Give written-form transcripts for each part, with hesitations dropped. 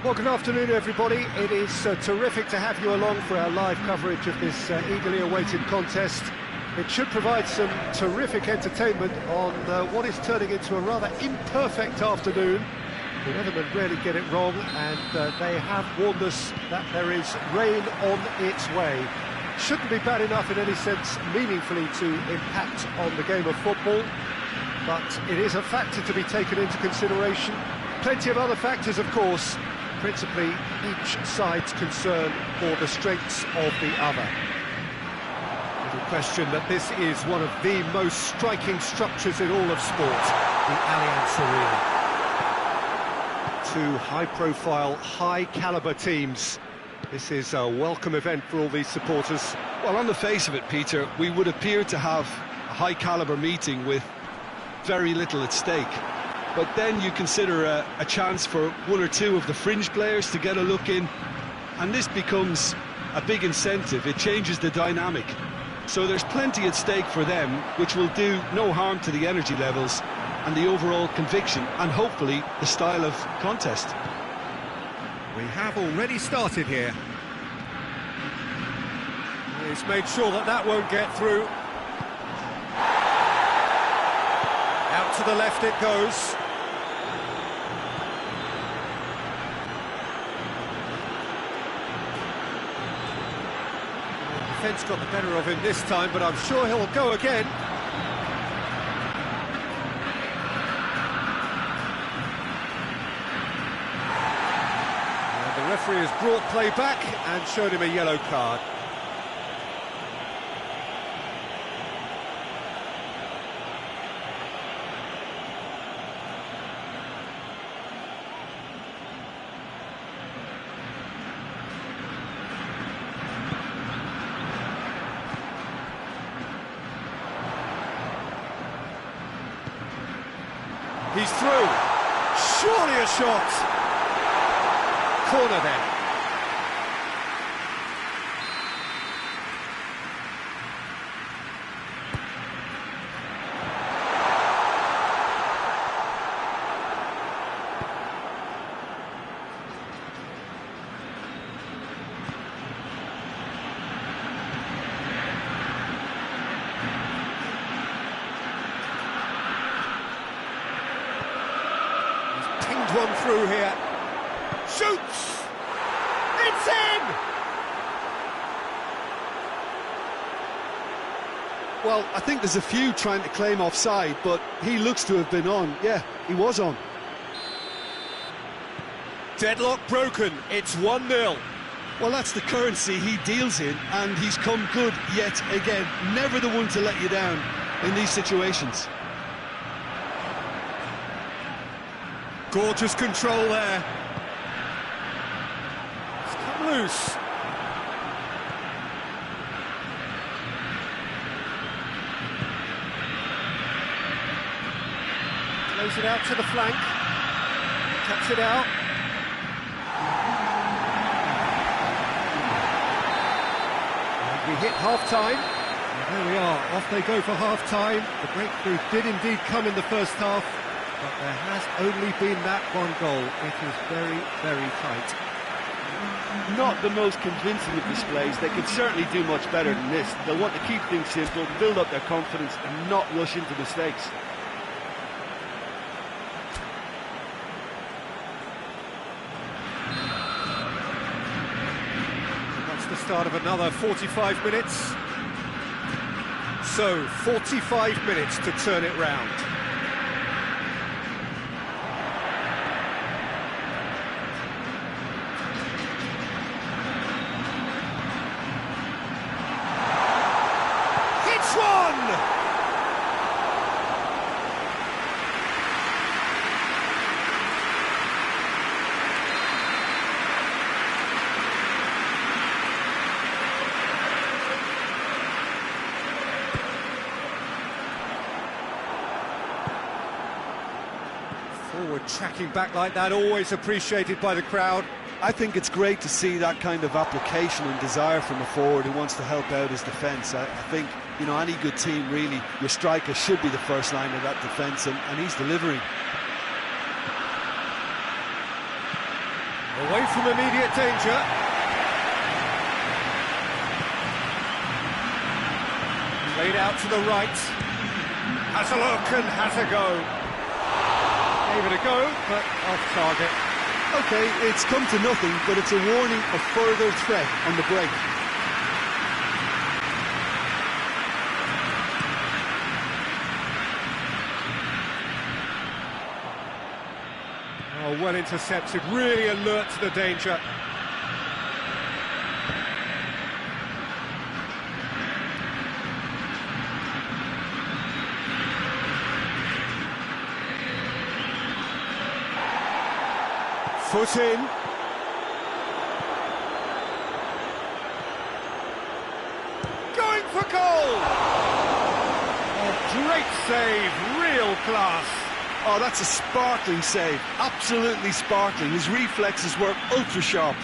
Well, good afternoon, everybody. It is terrific to have you along for our live coverage of this eagerly awaited contest. It should provide some terrific entertainment on what is turning into a rather imperfect afternoon. The Netherlands rarely get it wrong, and they have warned us that there is rain on its way. Shouldn't be bad enough in any sense meaningfully to impact on the game of football, but it is a factor to be taken into consideration. Plenty of other factors, of course, principally each side's concern for the strengths of the other. Little question that this is one of the most striking structures in all of sport, the Allianz Arena. Two high-profile, high-caliber teams. This is a welcome event for all these supporters. Well, on the face of it, Peter, we would appear to have a high-caliber meeting with very little at stake. But then you consider a chance for one or two of the fringe players to get a look in, and this becomes a big incentive. It changes the dynamic. So there's plenty at stake for them, which will do no harm to the energy levels and the overall conviction, and hopefully the style of contest. We have already started here. He's made sure that that won't get through. Out to the left it goes. The defence got the better of him this time, but I'm sure he'll go again. And the referee has brought play back and showed him a yellow card. He's through. Surely a shot. Corner then. One through here. Shoots! It's in! Well, I think there's a few trying to claim offside, but he looks to have been on. Yeah, he was on. Deadlock broken. It's 1-0. Well, that's the currency he deals in, and he's come good yet again. Never the one to let you down in these situations. Gorgeous control there. It's come loose. Plays it out to the flank. Cuts it out. And we hit half-time. And there we are. Off they go for half-time. The breakthrough did indeed come in the first half. But there has only been that one goal. It is very, very tight. Not the most convincing of displays. They could certainly do much better than this. They'll want to keep things simple, build up their confidence and not rush into mistakes. That's the start of another 45 minutes. So, 45 minutes to turn it round. Forward tracking back like that, always appreciated by the crowd. I think it's great to see that kind of application and desire from a forward who wants to help out his defence. I think, you know, any good team, really, your striker should be the first line of that defence, and he's delivering. Away from immediate danger. Played out to the right. Has a look and has a go. Gave it a go, but off target. OK, it's come to nothing, but it's a warning of further threat on the break. Oh, well intercepted, really alert to the danger. Foot in. Going for goal! A great save, real class. Oh, that's a sparkling save, absolutely sparkling. His reflexes were ultra sharp.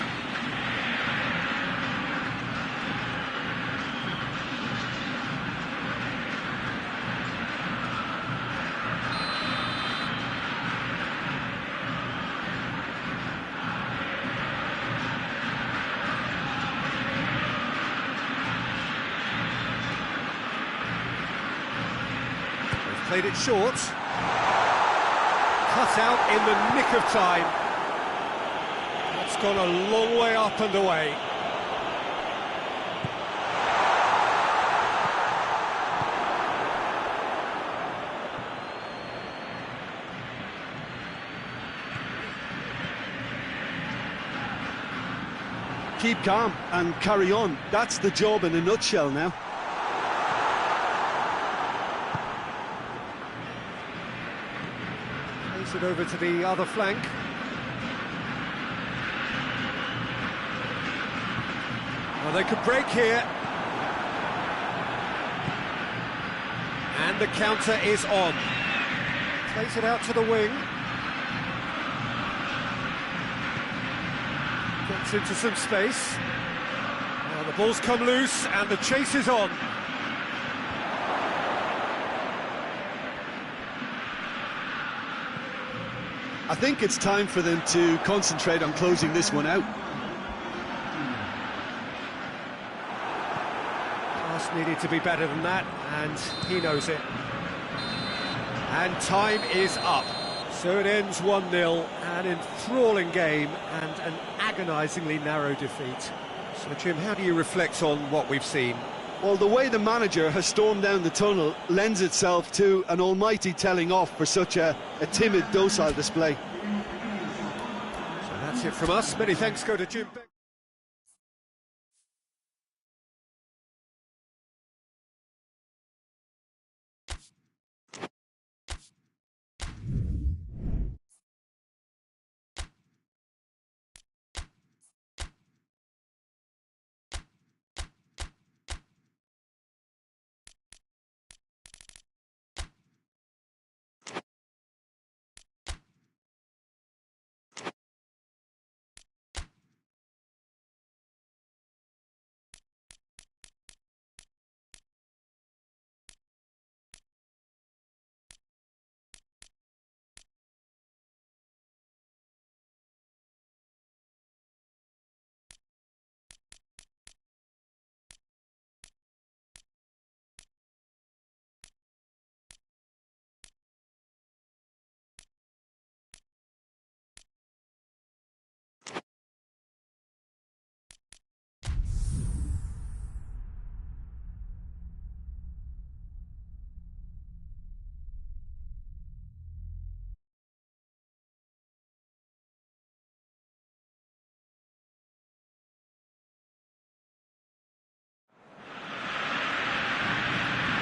Played it short. Cut out in the nick of time. That's gone a long way up and away. Keep calm and carry on. That's the job in a nutshell now. It over to the other flank. Well, they could break here. And the counter is on. Plays it out to the wing. Gets into some space. Well, the ball's come loose and the chase is on. I think it's time for them to concentrate on closing this one out. Pass needed to be better than that, and he knows it. And time is up. So it ends 1-0, an enthralling game and an agonisingly narrow defeat. So Jim, how do you reflect on what we've seen? Well, the way the manager has stormed down the tunnel lends itself to an almighty telling off for such a timid, docile display. So that's it from us. Many thanks go to Jim Beck.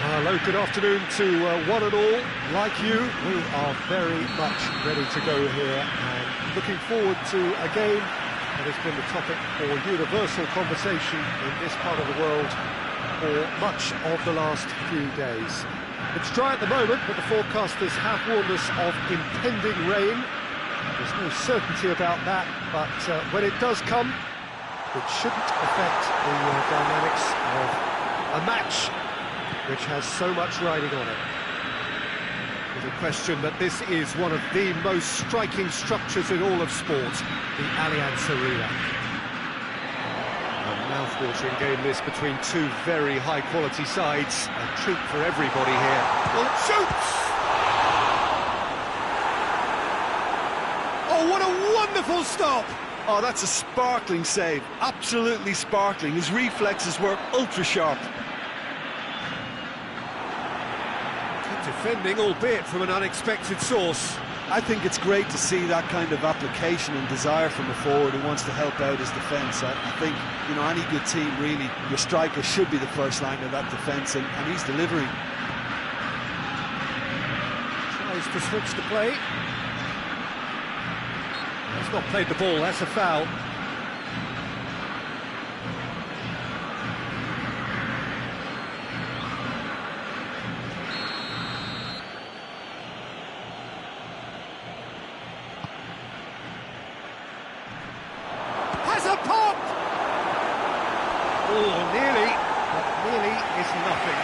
Hello, good afternoon to one and all. Like you, we are very much ready to go here and looking forward to a game that has been the topic for universal conversation in this part of the world for much of the last few days. It's dry at the moment, but the forecasters have warned us of impending rain. There's no certainty about that, but when it does come, it shouldn't affect the dynamics of a match which has so much riding on it. little question that this is one of the most striking structures in all of sport, the Allianz Arena. A mouth-watering game this between two very high-quality sides. A treat for everybody here. Well, it shoots! Oh, what a wonderful stop! Oh, that's a sparkling save, absolutely sparkling. His reflexes were ultra-sharp. Defending, albeit from an unexpected source. I think it's great to see that kind of application and desire from a forward who wants to help out his defence. I think, you know, any good team, really, your striker should be the first line of that defence, and he's delivering. Tries to switch the play. He's not played the ball, that's a foul. Oh, nearly, but nearly is nothing.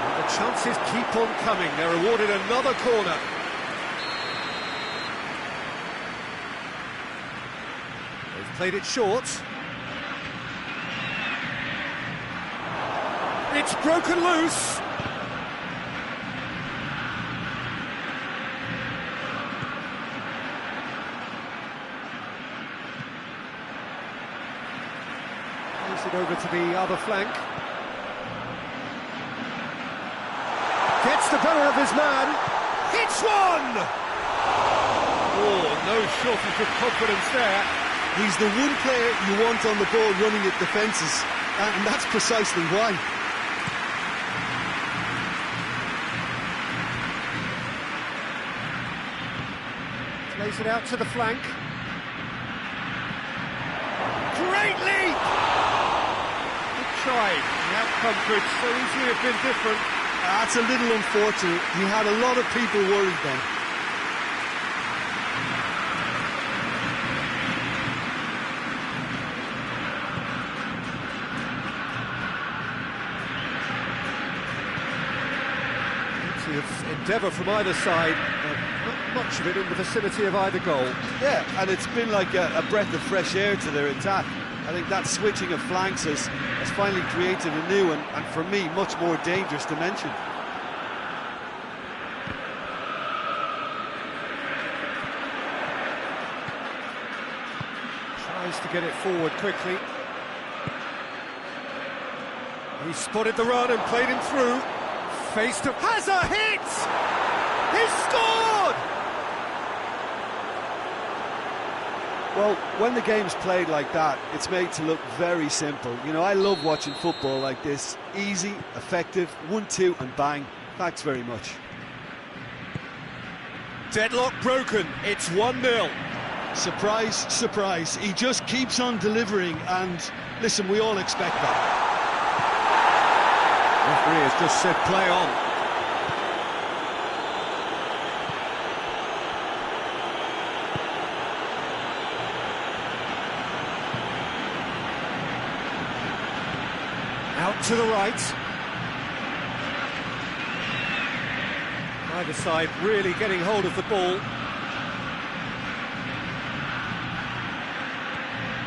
And the chances keep on coming. They're awarded another corner. They've played it short. It's broken loose. Plays it over to the other flank. Gets the better of his man. Hits one! Oh, no shortage of confidence there. He's the one player you want on the ball running at defences, and that's precisely why. Plays it out to the flank. Great leap! Good try. The outcome could so easily have been different. That's a little unfortunate. He had a lot of people worried then. Endeavour from either side, not much of it in the vicinity of either goal. Yeah, and it's been like a breath of fresh air to their attack. I think that switching of flanks has finally created a new and for me, much more dangerous dimension. Tries to get it forward quickly. He spotted the run and played him through. Face to... has a hit! He scored! Well, when the game's played like that, it's made to look very simple. You know, I love watching football like this. Easy, effective, 1-2 and bang. Thanks very much. Deadlock broken. It's 1-0. Surprise, surprise. He just keeps on delivering, and listen, we all expect that. Referee has just said play on. Out to the right. Either side really getting hold of the ball.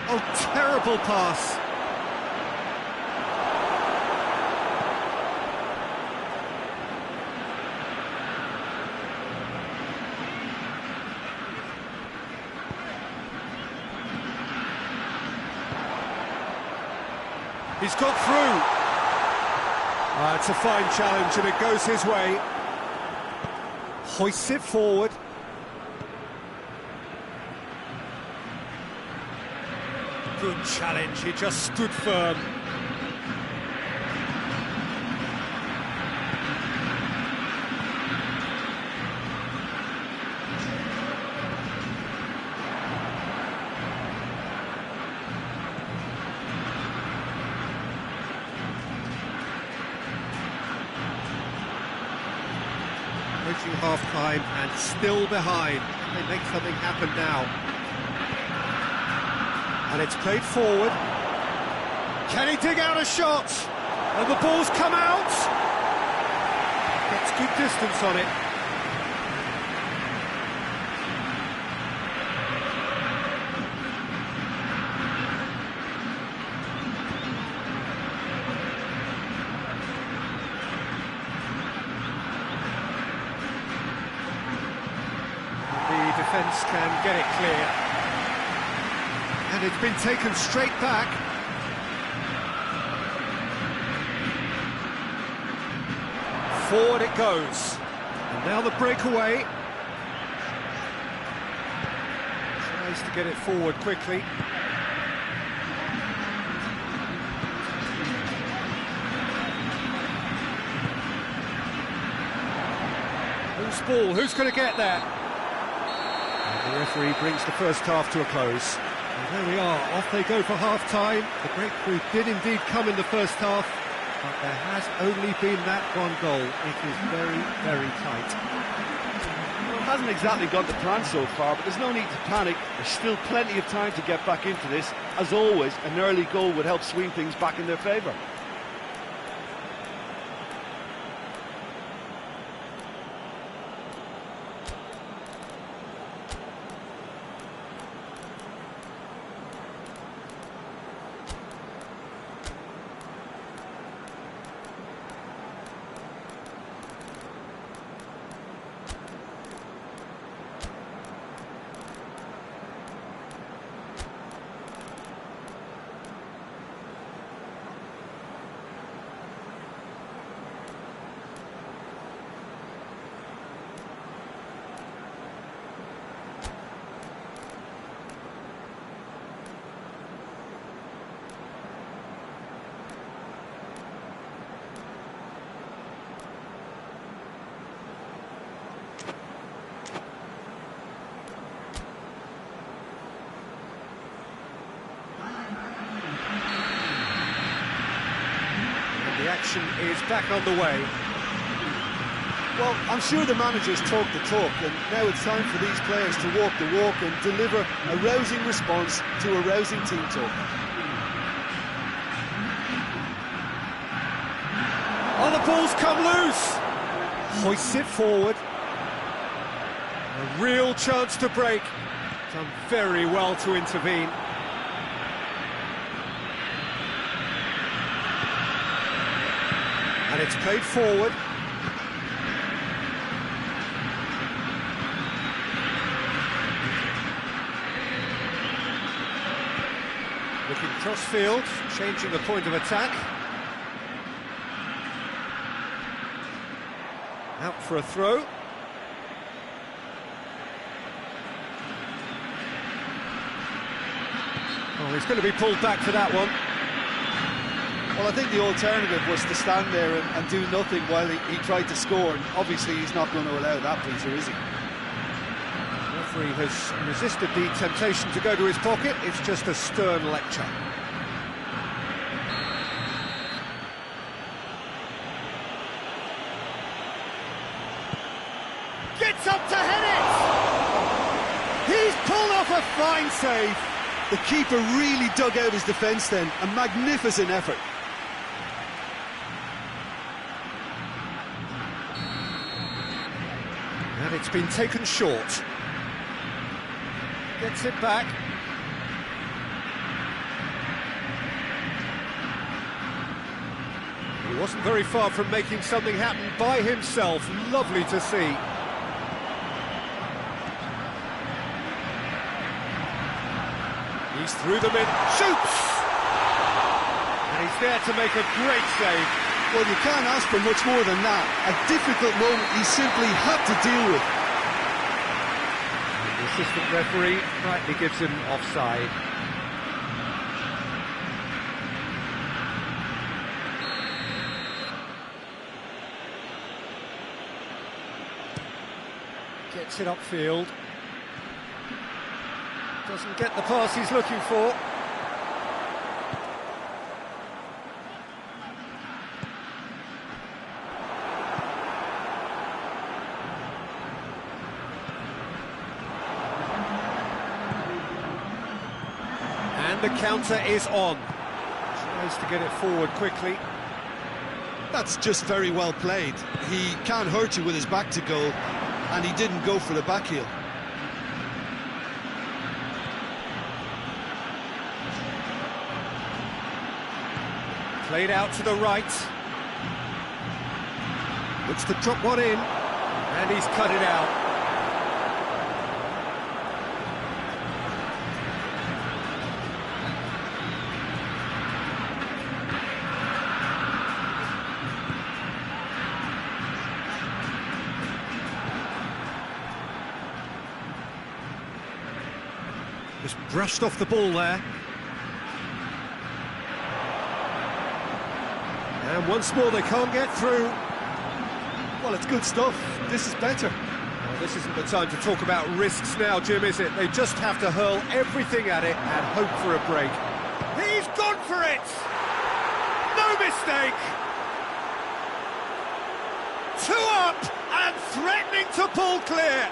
Oh, terrible pass. He's got through. It's a fine challenge and it goes his way. Hoists it forward. Good challenge, he just stood firm. Approaching half-time and still behind. They make something happen now. And it's played forward. Can he dig out a shot? And the ball's come out. Gets good distance on it. The defence can get it clear. And it's been taken straight back. Forward it goes. And now the breakaway. Tries to get it forward quickly. Loose ball, who's going to get there? And the referee brings the first half to a close. And there we are, off they go for half-time. The breakthrough did indeed come in the first half, but there has only been that one goal. It is very, very tight. Well, it hasn't exactly gone to plan so far, but there's no need to panic. There's still plenty of time to get back into this. As always, an early goal would help swing things back in their favour. The action is back on the way. Well, I'm sure the managers talk the talk, and now it's time for these players to walk the walk and deliver a rousing response to a rousing team talk. Oh, the ball's come loose! Hoists it forward. A real chance to break. Done very well to intervene. And it's played forward. Looking cross-field, changing the point of attack. Out for a throw. Oh, he's going to be pulled back for that one. Well, I think the alternative was to stand there and do nothing while he tried to score, and obviously he's not going to allow that, Peter, is he? The referee has resisted the temptation to go to his pocket. It's just a stern lecture. Gets up to head it! He's pulled off a fine save. The keeper really dug out his defence then, a magnificent effort. And it's been taken short. Gets it back. He wasn't very far from making something happen by himself. Lovely to see. He's through the mid, shoots! And he's there to make a great save. Well, you can't ask for much more than that. A difficult moment he simply had to deal with. The assistant referee rightly gives him offside. Gets it upfield. Doesn't get the pass he's looking for. the counter is on. Tries to get it forward quickly. That's just very well played. He can't hurt you with his back to goal, and he didn't go for the back heel. Played out to the right. Looks to drop one in, and he's cut it out. Just brushed off the ball there. And once more they can't get through. Well, it's good stuff. This is better. Well, this isn't the time to talk about risks now, Jim, is it? They just have to hurl everything at it and hope for a break. He's gone for it! No mistake! 2 up and threatening to pull clear.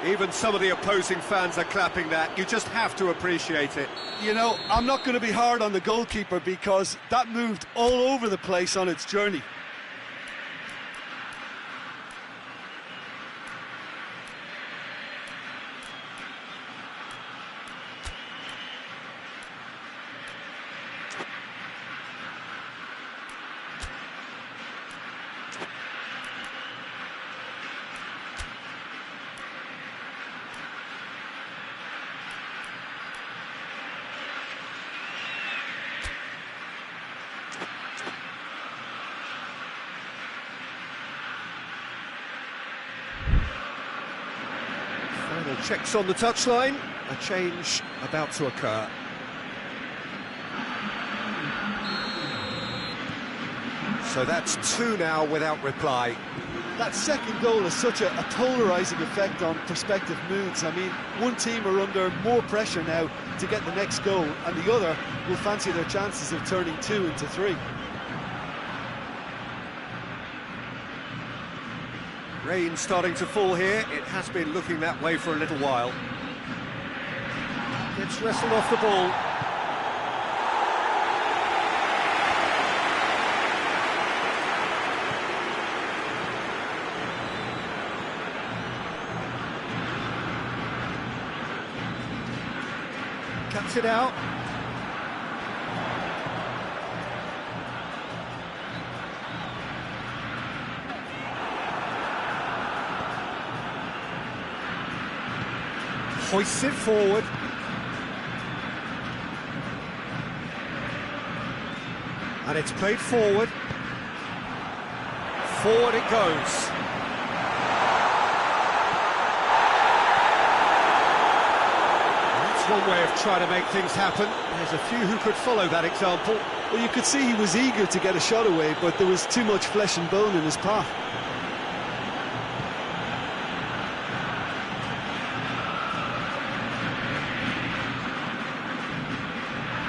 Even some of the opposing fans are clapping that. You just have to appreciate it. You know, I'm not going to be hard on the goalkeeper because that moved all over the place on its journey. Final checks on the touchline. A change about to occur. So that's 2 now without reply. That second goal has such a polarising effect on prospective moods. I mean, one team are under more pressure now to get the next goal, and the other will fancy their chances of turning 2 into 3. Rain starting to fall here. It has been looking that way for a little while. Gets wrestled off the ball. Cuts it out. Hoists it forward. And it's played forward. Forward it goes. That's one way of trying to make things happen. There's a few who could follow that example. Well, you could see he was eager to get a shot away, but there was too much flesh and bone in his path.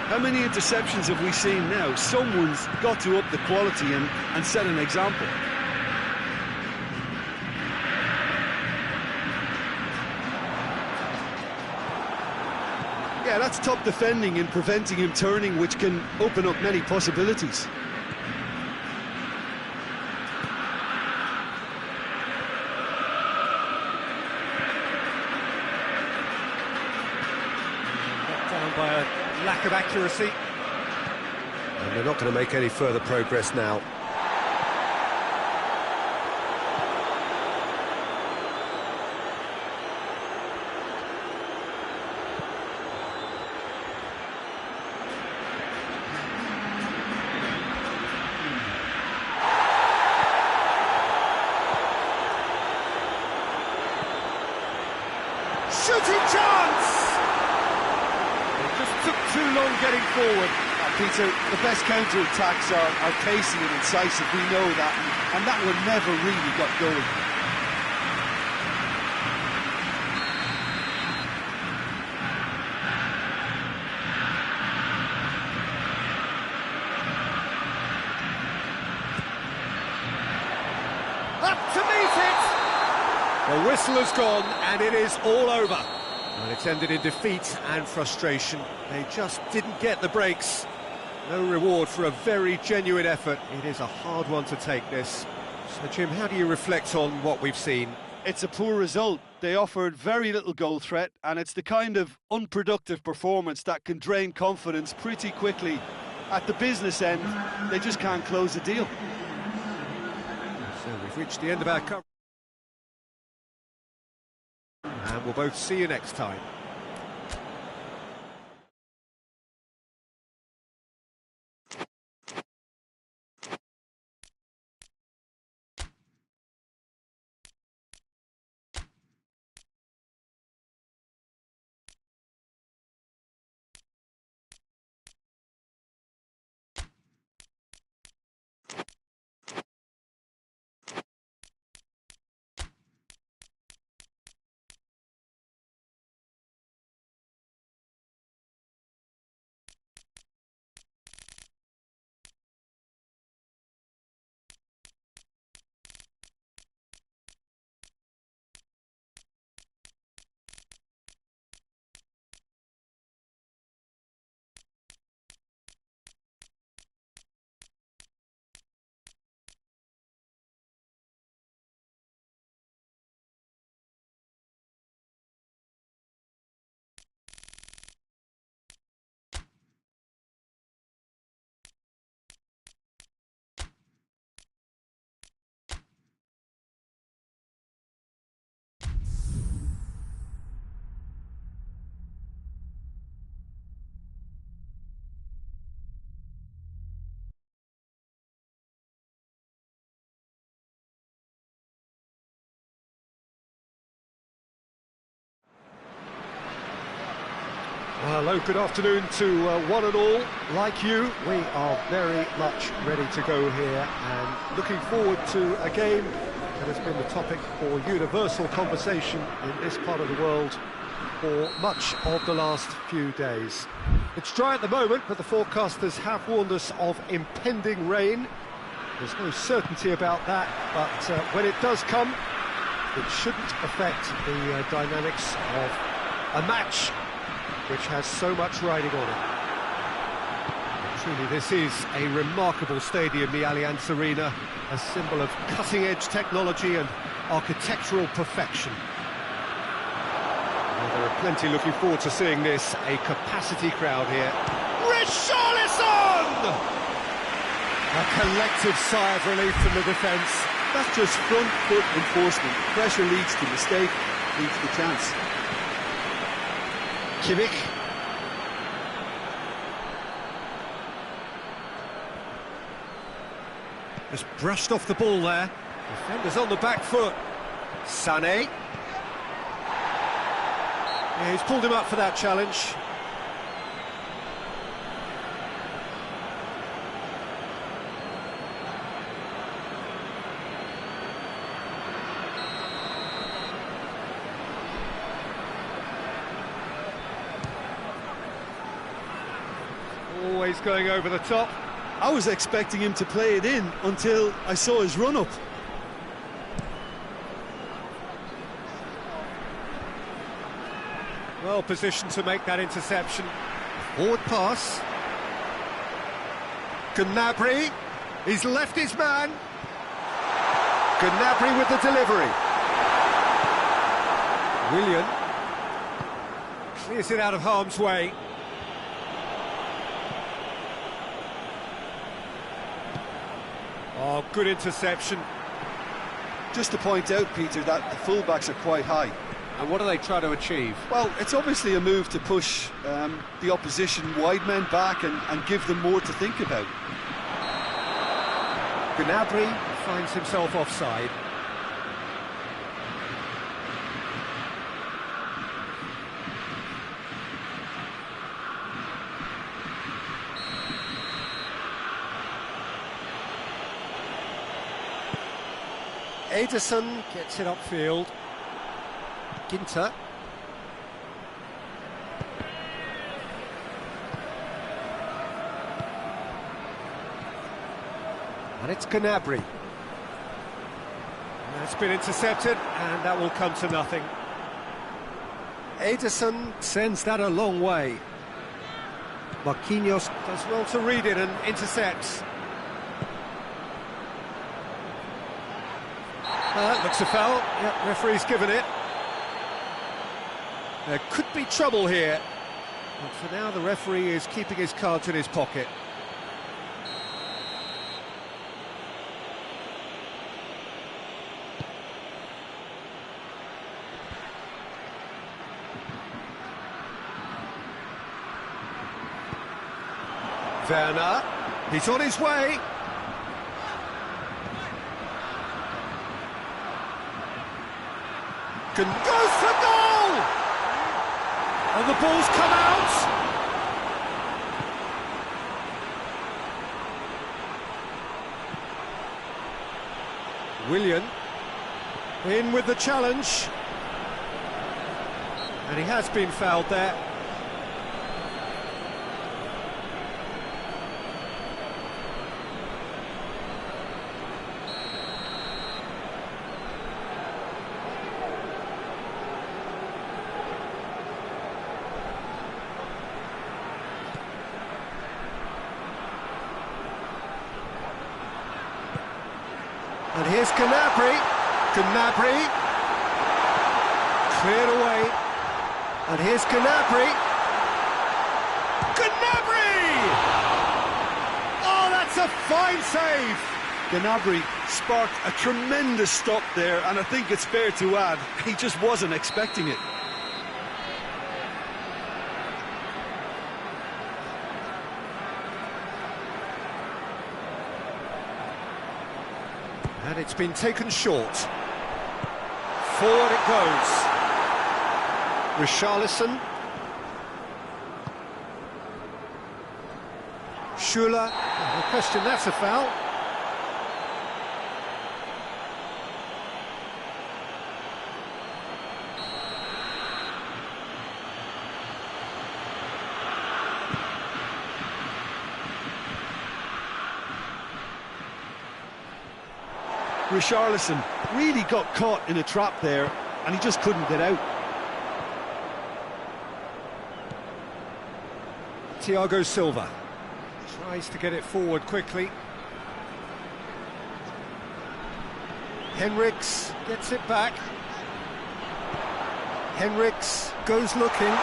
How many interceptions have we seen now? Someone's got to up the quality and set an example. Yeah, that's top defending and preventing him turning, which can open up many possibilities. Down by a lack of accuracy. And they're not going to make any further progress now. Shooting chance! It just took too long getting forward. Peter, the best counter-attacks are pacey and incisive, we know that, and that one never really got going. Up to meet it! The whistle has gone, and it is all over. Well, it's ended in defeat and frustration. They just didn't get the breaks. No reward for a very genuine effort. It is a hard one to take, this. So, Jim, how do you reflect on what we've seen? It's a poor result. They offered very little goal threat, and it's the kind of unproductive performance that can drain confidence pretty quickly. At the business end, they just can't close the deal. So we've reached the end of our coverage. And we'll both see you next time. Hello, good afternoon to one and all. Like you, we are very much ready to go here and looking forward to a game that has been the topic for universal conversation in this part of the world for much of the last few days. It's dry at the moment, but the forecasters have warned us of impending rain. There's no certainty about that, but when it does come, it shouldn't affect the dynamics of a match which has so much riding on it. Truly, this is a remarkable stadium, the Allianz Arena, a symbol of cutting-edge technology and architectural perfection. Well, there are plenty looking forward to seeing this, a capacity crowd here. Richarlison! A collective sigh of relief from the defence. That's just front foot enforcement. Pressure leads to mistake, leads to chance. Kimmich. Just brushed off the ball there. Defender's on the back foot. Sané. Yeah, he's pulled him up for that challenge. Always going over the top. I was expecting him to play it in until I saw his run-up. Well positioned to make that interception. Forward pass. Gnabry. He's left his man. Gnabry with the delivery. Willian. Clears it out of harm's way. Oh, good interception. Just to point out, Peter, that the fullbacks are quite high. And what do they try to achieve? Well, it's obviously a move to push the opposition wide men back and give them more to think about. Gnabry finds himself offside. Ederson gets it upfield. Ginter. And it's Gnabry. And that's been intercepted, and that will come to nothing. Ederson sends that a long way. Marquinhos does well to read it and intercepts. Looks a foul. Yep, referee's given it. There could be trouble here. But for now, the referee is keeping his cards in his pocket. Werner, he's on his way. Goes for goal! And the ball's come out. Willian in with the challenge. And he has been fouled there. And here's Gnabry. Gnabry. Cleared away. And here's Gnabry. Gnabry! Oh, that's a fine save! Gnabry sparked a tremendous stop there, and I think it's fair to add, he just wasn't expecting it. And it's been taken short. Forward it goes. Richarlison. Schuller. No question, that's a foul. Richarlison really got caught in a trap there, and he just couldn't get out. Thiago Silva tries to get it forward quickly. Henrichs gets it back. Henrichs goes looking.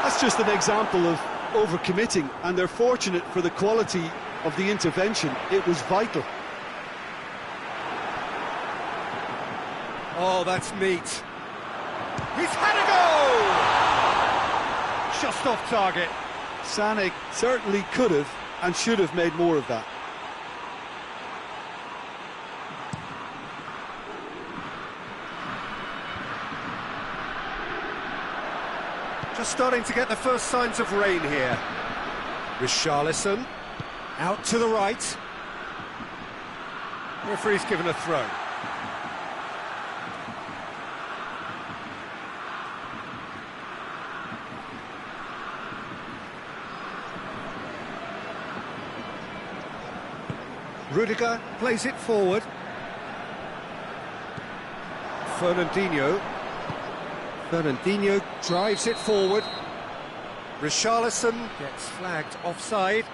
That's just an example of overcommitting, and they're fortunate for the quality of the intervention. It was vital. Oh, that's neat. He's had a goal! Just off target. Sané certainly could have and should have made more of that. Just starting to get the first signs of rain here. Richarlison out to the right. Referee's given a throw. Rudiger plays it forward. Fernandinho drives it forward. Richarlison gets flagged offside.